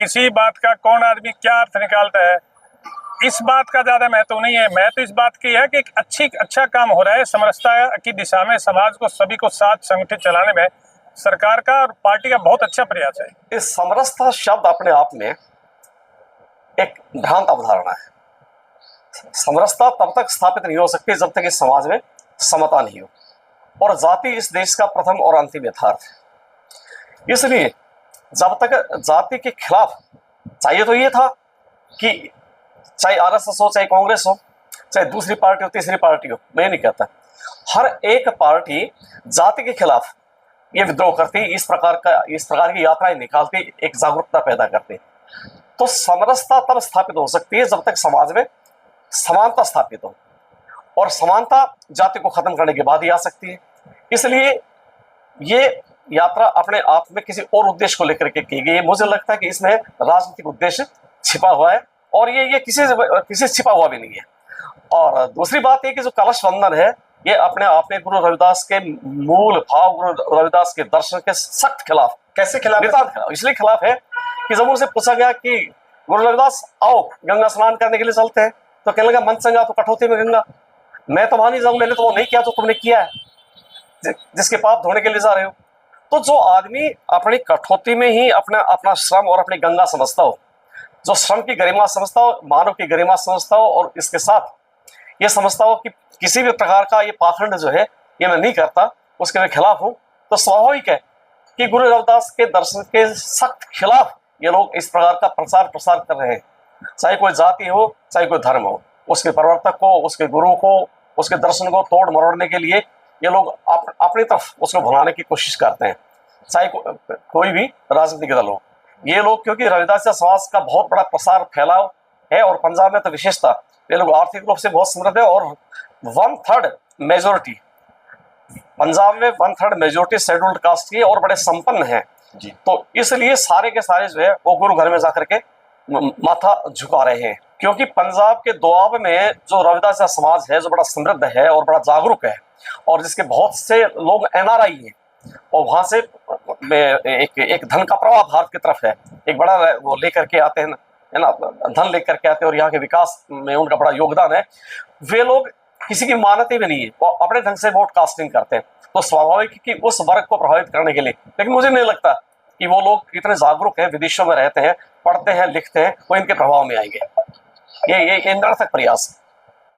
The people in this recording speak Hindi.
किसी बात का कौन आदमी क्या अर्थ निकालता है, इस बात का ज्यादा महत्व नहीं है। महत्व इस बात की है कि एक अच्छा काम हो रहा है समरसता की दिशा में, समाज को सभी को साथ संगठित चलाने में सरकार का और पार्टी का बहुत अच्छा प्रयास है। इस समरसता शब्द अपने आप में एक भ्रांत अवधारणा है। समरसता तब तक स्थापित नहीं हो सकती जब तक इस समाज में समता नहीं हो, और जाति इस देश का प्रथम और अंतिम यथार्थ है। इसलिए जब तक जाति के खिलाफ, चाहिए तो ये था कि चाहे आरएसएस हो, चाहे कांग्रेस हो, चाहे दूसरी पार्टी हो, तीसरी पार्टी हो, मैं नहीं कहता, हर एक पार्टी जाति के खिलाफ ये विद्रोह करती, इस प्रकार की यात्राएं निकालती, एक जागरूकता पैदा करती। तो समरसता तब स्थापित हो सकती है जब तक समाज में समानता स्थापित हो, और समानता जाति को खत्म करने के बाद ही आ सकती है। इसलिए ये यात्रा अपने आप में किसी और उद्देश्य को लेकर के की गई है। मुझे लगता है कि इसमें राजनीतिक उद्देश्य छिपा हुआ है, और ये किसी से छिपा हुआ भी नहीं है। और दूसरी बात ये कि जो कलश बंधन है, ये अपने आप में गुरु रविदास के मूल भाव, गुरु रविदास के दर्शन के सख्त खिलाफ। कैसे खिलाफ? इसलिए खिलाफ है कि जब उनसे पूछा गया कि गुरु रविदास आओ गंगा स्नान करने के लिए चलते हैं, तो कहने लगा मन संगा तो कठौती में गंगा। मैं तो वहां नहीं जाऊं, मैंने तो वो नहीं किया जो तुमने किया है, जिसके पाप धोने के लिए जा रहे हो। तो जो आदमी अपनी कठौती में ही अपना श्रम और अपनी गंगा समझता हो, जो श्रम की गरिमा समझता हो, मानव की गरिमा समझता हो, और इसके साथ ये समझता हो कि किसी भी प्रकार का ये पाखंड जो है ये मैं नहीं करता, उसके मैं खिलाफ हूं, तो स्वाभाविक है कि गुरु रविदास के दर्शन के सख्त खिलाफ ये लोग इस प्रकार का प्रचार प्रसार कर रहे हैं। चाहे कोई जाति हो, चाहे कोई धर्म हो, उसके प्रवर्तक को, उसके गुरु को, उसके दर्शन को तोड़ मरोड़ने के लिए ये लोग अपनी तरफ उसको भुलाने की कोशिश करते हैं, चाहे कोई भी राजनीतिक दल हो। ये लोग, क्योंकि रविदास समाज का बहुत बड़ा प्रसार फैलाव है, और पंजाब में तो विशेषता, ये लोग आर्थिक रूप से बहुत समृद्ध है, और 1/3 मेजोरिटी पंजाब में 1/3 मेजोरिटी शेड्यूल्ड कास्ट की, और बड़े संपन्न है जी। तो इसलिए सारे के सारे जो है वो गुरु घर में जाकर के माथा झुका रहे हैं, क्योंकि पंजाब के दोआब में जो रविदास समाज है, जो बड़ा समृद्ध है और बड़ा जागरूक है, और जिसके बहुत से लोग एनआरआई हैं, और वहां से एक धन का प्रवाह भारत की तरफ है, एक बड़ा वो लेकर के आते हैं, है ना, धन लेकर के आते हैं, और यहाँ के विकास में उनका बड़ा योगदान है। वे लोग किसी की मानते भी नहीं है, वो अपने ढंग से वोट कास्टिंग करते हैं। तो स्वाभाविक कि उस वर्ग को प्रभावित करने के लिए, लेकिन मुझे नहीं लगता कि वो लोग इतने जागरूक हैं, विदेशों में रहते हैं, पढ़ते हैं, लिखते हैं, वो इनके प्रभाव में आएंगे। ये निरर्थक प्रयास।